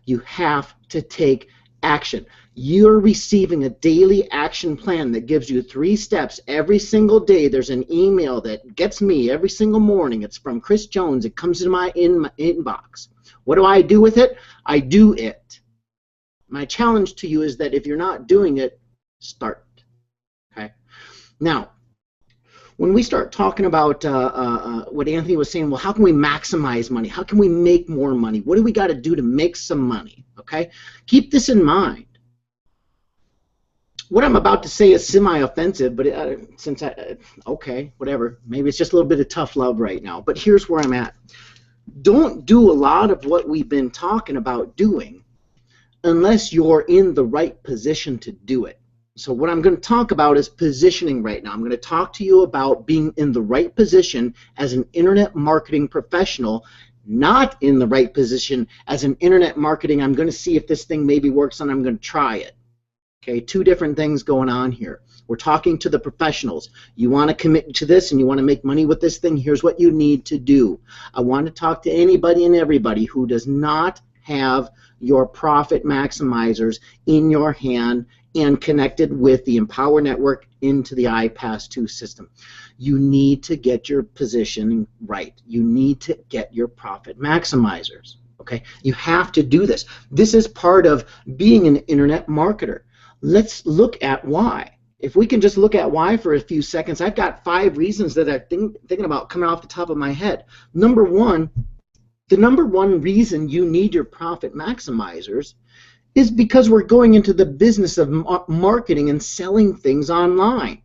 You have to take action. You're receiving a daily action plan that gives you 3 steps every single day. There's an email that gets me every single morning. It's from Chris Jones. It comes in my inbox. What do I do with it? I do it. My challenge to you is that if you're not doing it, start. Okay. Now, when we start talking about what Anthony was saying, well, how can we maximize money? How can we make more money? What do we got to do to make some money? Okay. Keep this in mind. What I'm about to say is semi-offensive, but okay, whatever. Maybe it's just a little bit of tough love right now. But here's where I'm at. Don't do a lot of what we've been talking about doing unless you're in the right position to do it. So what I'm going to talk about is positioning right now. I'm going to talk to you about being in the right position as an internet marketing professional, not in the right position as an internet marketing. I'm going to see if this thing maybe works and I'm going to try it. Okay, 2 different things going on here. We're talking to the professionals. You want to commit to this and you want to make money with this thing, here's what you need to do. I want to talk to anybody and everybody who does not have your profit maximizers in your hand and connected with the Empower Network into the iPAS2 system. You need to get your position right. You need to get your profit maximizers. Okay, you have to do this. This is part of being an internet marketer. Let's look at why. If we can just look at why for a few seconds, I've got 5 reasons that I'm thinking about coming off the top of my head. Number one, the number one reason you need your profit maximizers is because we're going into the business of marketing and selling things online.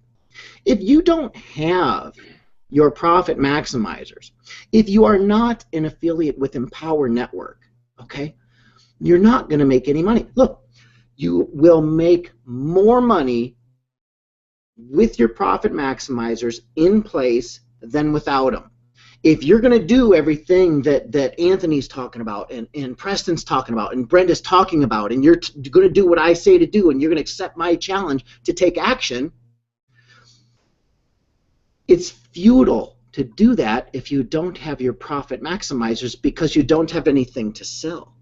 If you don't have your profit maximizers, if you are not an affiliate with Empower Network, okay, you're not going to make any money. Look, you will make more money with your profit maximizers in place than without them. If you're going to do everything that Anthony's talking about and Preston's talking about and Brenda's talking about, and you're going to do what I say to do, and you're going to accept my challenge to take action, it's futile to do that if you don't have your profit maximizers because you don't have anything to sell.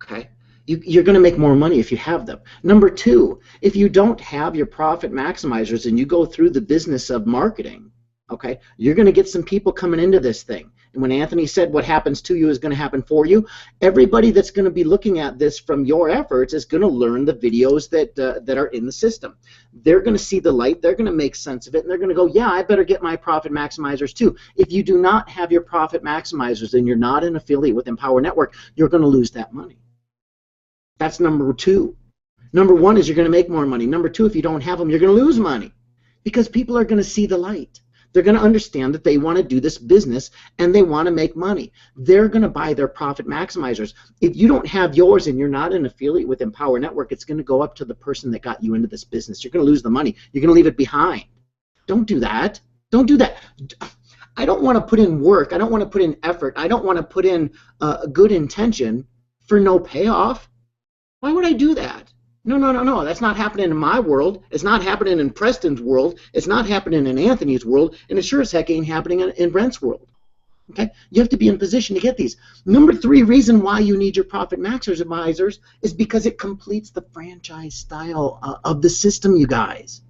Okay? You're going to make more money if you have them. Number two, if you don't have your profit maximizers and you go through the business of marketing, okay, you're going to get some people coming into this thing. And when Anthony said what happens to you is going to happen for you, everybody that's going to be looking at this from your efforts is going to learn the videos that are in the system. They're going to see the light, they're going to make sense of it, and they're going to go, yeah, I better get my profit maximizers too. If you do not have your profit maximizers and you're not an affiliate with Empower Network, you're going to lose that money. That's number two. Number one is you're going to make more money. Number two, if you don't have them, you're going to lose money because people are going to see the light. They're going to understand that they want to do this business and they want to make money. They're going to buy their profit maximizers. If you don't have yours and you're not an affiliate with Empower Network, it's going to go up to the person that got you into this business. You're going to lose the money. You're going to leave it behind. Don't do that. Don't do that. I don't want to put in work. I don't want to put in effort. I don't want to put in good intention for no payoff. Why would I do that? No, no, no, no. That's not happening in my world. It's not happening in Preston's world. It's not happening in Anthony's world. And it sure as heck ain't happening in Brent's world. Okay? You have to be in position to get these. Number three reason why you need your profit maximizers is because it completes the franchise style of the system, you guys.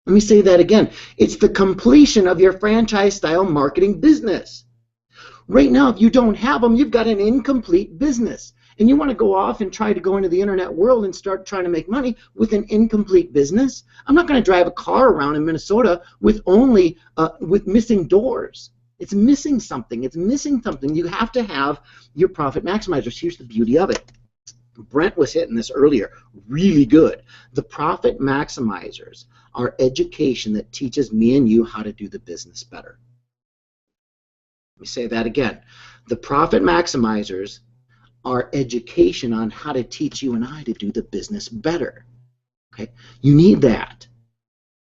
Let me say that again. It's the completion of your franchise style marketing business. Right now, if you don't have them, you've got an incomplete business. And you want to go off and try to go into the internet world and start trying to make money with an incomplete business? I'm not going to drive a car around in Minnesota with only with missing doors. It's missing something. It's missing something. You have to have your profit maximizers. Here's the beauty of it. Brent was hitting this earlier. Really good. The profit maximizers are education that teaches me and you how to do the business better. Let me say that again. The profit maximizers are education on how to teach you and I to do the business better. Okay? You need that.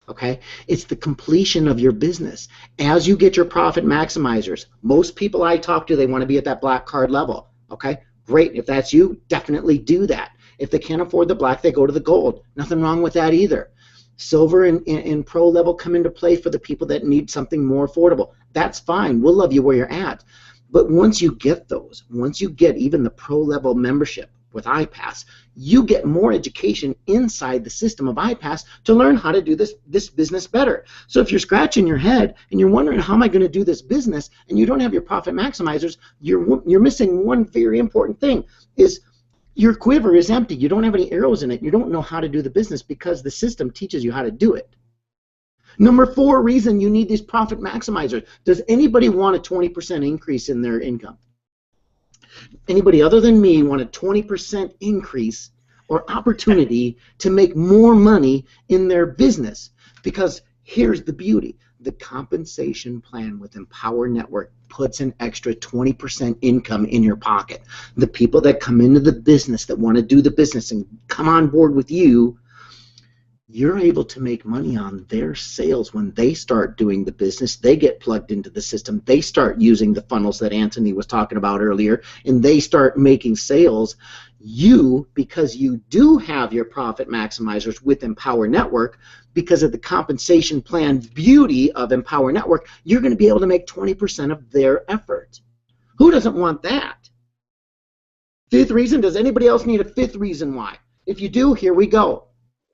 Okay? It's the completion of your business. As you get your profit maximizers, most people I talk to, they want to be at that black card level. Okay? Great. If that's you, definitely do that. If they can't afford the black, they go to the gold. Nothing wrong with that either. Silver and pro level come into play for the people that need something more affordable. That's fine. We'll love you where you're at. But once you get those, once you get even the pro level membership with iPAS, you get more education inside the system of iPAS to learn how to do this business better. So if you're scratching your head and you're wondering how am I going to do this business and you don't have your profit maximizers, you're missing one very important thing is your quiver is empty. You don't have any arrows in it. You don't know how to do the business because the system teaches you how to do it. Number four reason you need these profit maximizers. Does anybody want a 20% increase in their income? Anybody other than me want a 20% increase or opportunity to make more money in their business? Because here's the beauty. The compensation plan with Empower Network puts an extra 20% income in your pocket. The people that come into the business that want to do the business and come on board with you, you're able to make money on their sales when they start doing the business. They get plugged into the system. They start using the funnels that Anthony was talking about earlier, and they start making sales. You, because you do have your profit maximizers with Empower Network, because of the compensation plan beauty of Empower Network, you're going to be able to make 20% of their effort. Who doesn't want that? Fifth reason, does anybody else need a fifth reason why? If you do, here we go.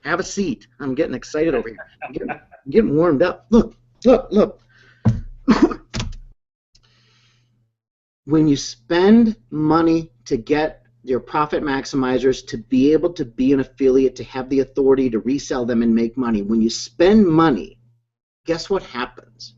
Have a seat. I'm getting excited over here. I'm getting warmed up. Look, look, look. When you spend money to get your profit maximizers, to be able to be an affiliate, to have the authority to resell them and make money, when you spend money, guess what happens?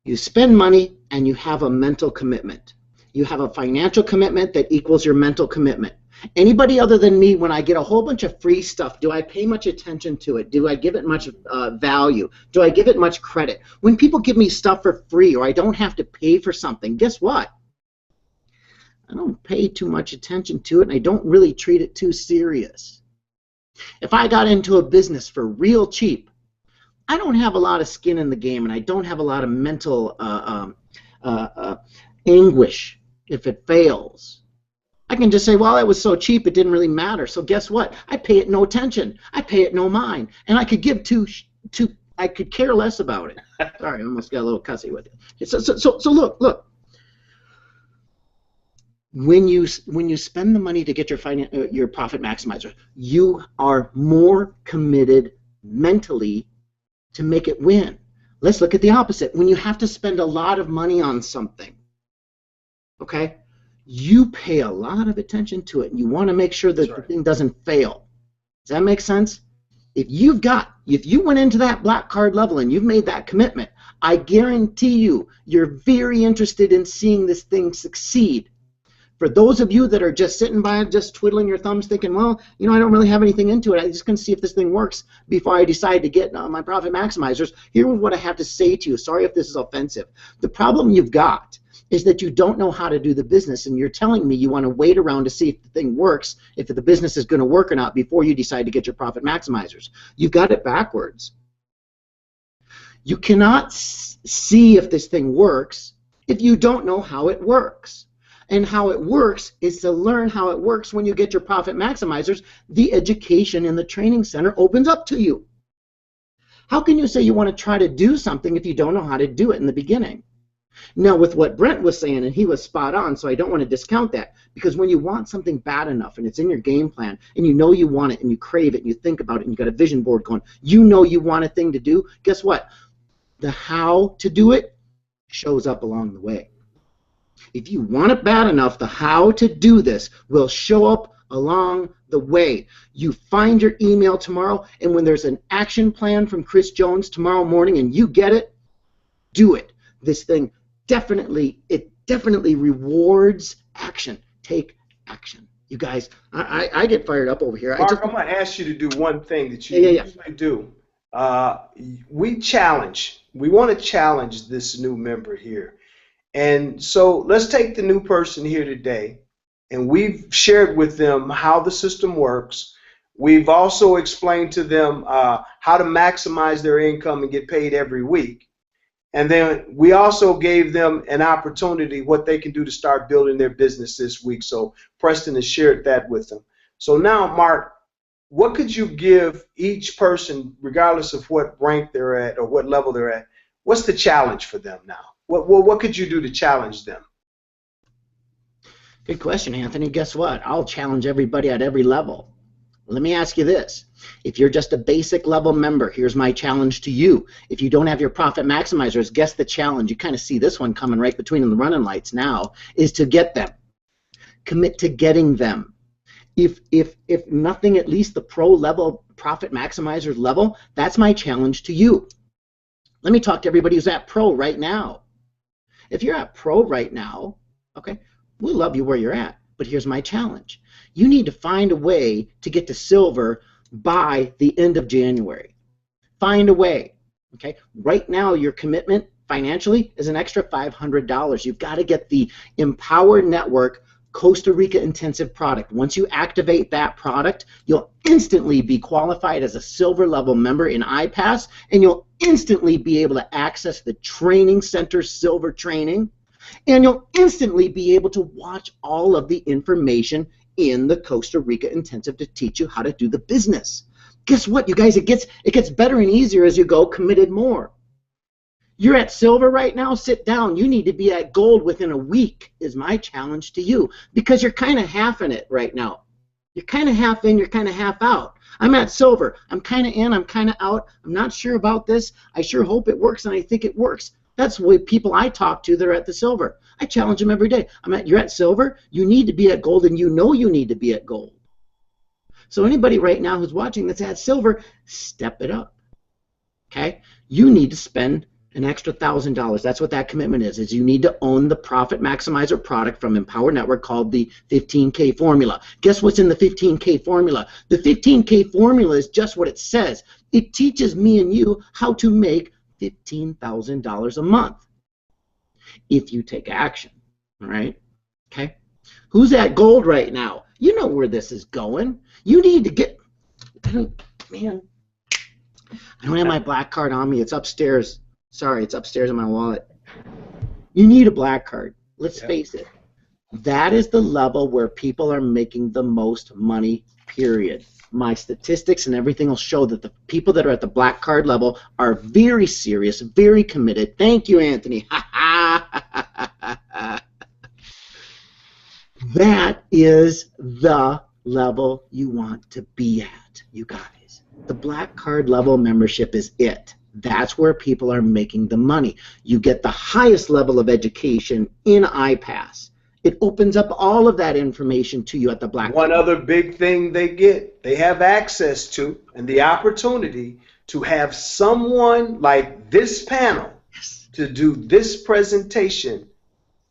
You spend money and you have a mental commitment. You have a financial commitment that equals your mental commitment. Anybody other than me, when I get a whole bunch of free stuff, do I pay much attention to it? Do I give it much value? Do I give it much credit? When people give me stuff for free or I don't have to pay for something, guess what? I don't pay too much attention to it and I don't really treat it too serious. If I got into a business for real cheap, I don't have a lot of skin in the game and I don't have a lot of mental anguish if it fails. I can just say, well, it was so cheap it didn't really matter. So guess what? I pay it no attention. I pay it no mind. And I could give I could care less about it. Sorry, I almost got a little cussy with it. So look. When you spend the money to get your profit maximizer, you are more committed mentally to make it win. Let's look at the opposite. When you have to spend a lot of money on something, okay, you pay a lot of attention to it, and you want to make sure that the thing doesn't fail. Does that make sense? If you went into that black card level and you've made that commitment, I guarantee you're very interested in seeing this thing succeed. For those of you that are just sitting by, just twiddling your thumbs, thinking, well, I don't really have anything into it. I'm just going to see if this thing works before I decide to get my profit maximizers. Here's what I have to say to you. Sorry if this is offensive. The problem you've got is that you don't know how to do the business, and you're telling me you want to wait around to see if the thing works, if the business is going to work or not, before you decide to get your profit maximizers. You've got it backwards. You cannot see if this thing works if you don't know how it works. And how it works is to learn how it works. When you get your profit maximizers, the education in the training center opens up to you. How can you say you want to try to do something if you don't know how to do it in the beginning? Now, with what Brent was saying, and he was spot on, so I don't want to discount that, because when you want something bad enough and it's in your game plan and you know you want it and you crave it and you think about it and you got a vision board going, you know you want a thing to do, guess what? The how to do it shows up along the way. If you want it bad enough, the how to do this will show up along the way. You find your email tomorrow, and when there's an action plan from Chris Jones tomorrow morning and you get it, do it. This thing definitely rewards action. Take action. You guys, I get fired up over here. Mark, I'm going to ask you to do one thing that you usually do. We want to challenge this new member here. And so let's take the new person here today, and we've shared with them how the system works. We've also explained to them how to maximize their income and get paid every week. And then we also gave them an opportunity what they can do to start building their business this week. So Preston has shared that with them. So now, Mark, what could you give each person, regardless of what rank they're at or what level they're at? What's the challenge for them now? What could you do to challenge them? Good question, Anthony. Guess what? I'll challenge everybody at every level. Let me ask you this. If you're just a basic level member, here's my challenge to you. If you don't have your profit maximizers, guess the challenge. You kind of see this one coming right between the running lights now, is to get them. Commit to getting them. If nothing, at least the pro level, profit maximizers level, that's my challenge to you. Let me talk to everybody who's at pro right now. If you're at pro right now, okay, we'll love you where you're at, but here's my challenge. You need to find a way to get to silver by the end of January. Find a way, okay? Right now, your commitment financially is an extra $500. You've got to get the Empower Network Costa Rica Intensive product. Once you activate that product, you'll instantly be qualified as a silver level member in iPAS, and you'll instantly be able to access the training center silver training, and you'll instantly be able to watch all of the information in the Costa Rica Intensive to teach you how to do the business. Guess what, you guys? It gets better and easier as you go committed more. You're at silver right now, sit down. You need to be at gold within a week is my challenge to you, because you're kind of half in it right now. You're kind of half in, you're kind of half out. I'm at silver. I'm kind of in, I'm kind of out. I'm not sure about this. I sure hope it works, and I think it works. That's the way people I talk to, they're at the silver. I challenge them every day. You're at silver, you need to be at gold, and you know you need to be at gold. So anybody right now who's watching that's at silver, step it up. Okay? You need to spend an extra $1,000. That's what that commitment is you need to own the Profit Maximizer product from Empower Network called the 15K formula. Guess what's in the 15K formula? The 15K formula is just what it says. It teaches me and you how to make $15,000 a month if you take action. All right? Okay? Who's at gold right now? You know where this is going. You need to get, man, I don't have my black card on me. It's upstairs. Sorry, it's upstairs in my wallet. You need a black card. Let's face it. That is the level where people are making the most money, period. My statistics and everything will show that the people that are at the black card level are very serious, very committed. Thank you, Anthony. That is the level you want to be at, you guys. The black card level membership is it. That's where people are making the money. You get the highest level of education in iPAS. It opens up all of that information to you at the black One card. other big thing they have access to and the opportunity to have someone like this panel to do this presentation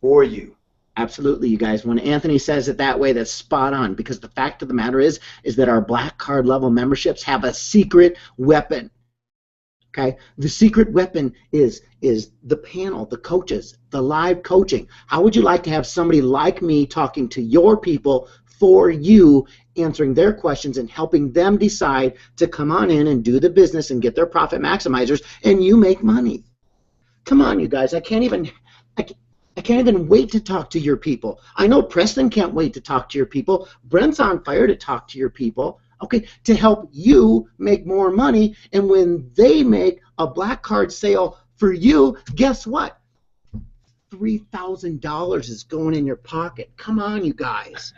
for you. Absolutely, you guys. When Anthony says it that way, that's spot on, because the fact of the matter is that our black card level memberships have a secret weapon. Okay? The secret weapon is the panel, the coaches, the live coaching. How would you like to have somebody like me talking to your people for you, answering their questions and helping them decide to come on in and do the business and get their profit maximizers, and you make money? Come on, you guys. I can't even wait to talk to your people. I know Preston can't wait to talk to your people. Brent's on fire to talk to your people, okay, to help you make more money. And when they make a black card sale for you, guess what? $3,000 is going in your pocket. Come on, you guys.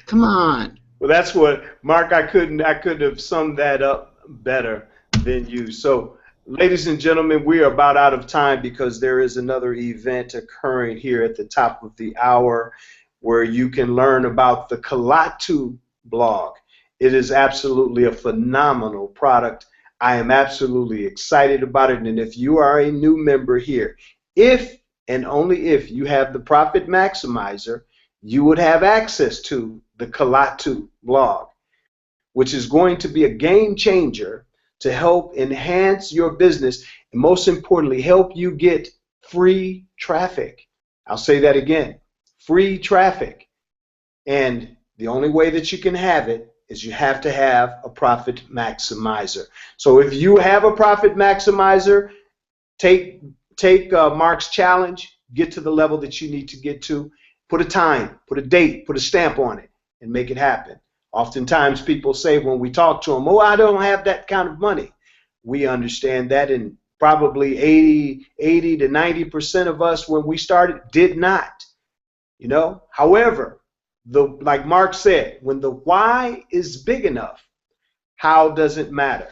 Come on. Well, that's what, Mark, I couldn't have summed that up better than you. So, ladies and gentlemen, we are about out of time because there is another event occurring here at the top of the hour where you can learn about the iPAS2 blog. It is absolutely a phenomenal product. I am absolutely excited about it. And if you are a new member here, if and only if you have the Profit Maximizer, you would have access to the iPAS2 blog, which is going to be a game changer to help enhance your business and, most importantly, help you get free traffic. I'll say that again, free traffic. And the only way that you can have it is you have to have a Profit Maximizer. So if you have a Profit Maximizer, take Mark's challenge, get to the level that you need to get to, put a time, put a date, put a stamp on it, and make it happen. Oftentimes people say when we talk to them, oh, I don't have that kind of money. We understand that, and probably 80 to 90% of us when we started did not. You know, however, like Mark said, when the why is big enough, how doesn't matter.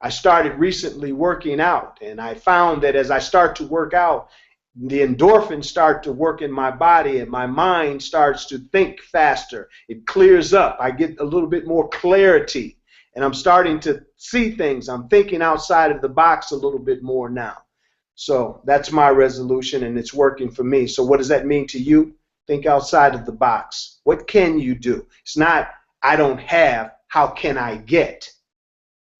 I started recently working out, and I found that as I start to work out, the endorphins start to work in my body and my mind starts to think faster. It clears up. I get a little bit more clarity and I'm starting to see things. I'm thinking outside of the box a little bit more now. So that's my resolution and it's working for me. So what does that mean to you? Think outside of the box. What can you do? It's not, I don't have, how can I get?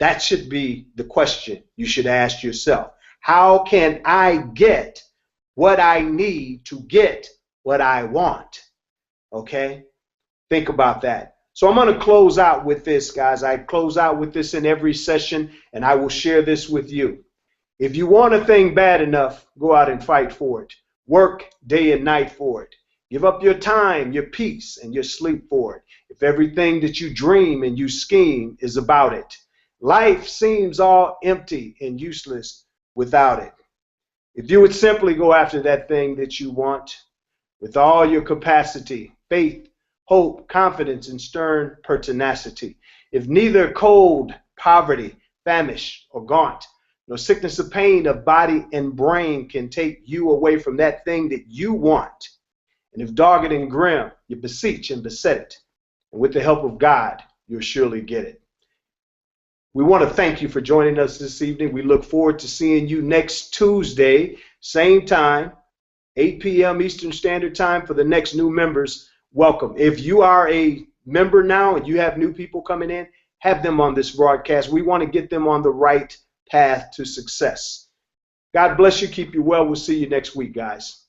That should be the question you should ask yourself. How can I get what I need to get what I want? Okay? Think about that. So I'm going to close out with this, guys. I close out with this in every session, and I will share this with you. If you want a thing bad enough, go out and fight for it. Work day and night for it. Give up your time, your peace, and your sleep for it. If everything that you dream and you scheme is about it, life seems all empty and useless without it. If you would simply go after that thing that you want with all your capacity, faith, hope, confidence, and stern pertinacity, if neither cold, poverty, famish, or gaunt, nor sickness or pain of body and brain can take you away from that thing that you want, and if dogged and grim, you beseech and beset it, and with the help of God, you'll surely get it. We want to thank you for joining us this evening. We look forward to seeing you next Tuesday, same time, 8 p.m. Eastern Standard Time for the next new members. Welcome. If you are a member now and you have new people coming in, have them on this broadcast. We want to get them on the right path to success. God bless you. Keep you well. We'll see you next week, guys.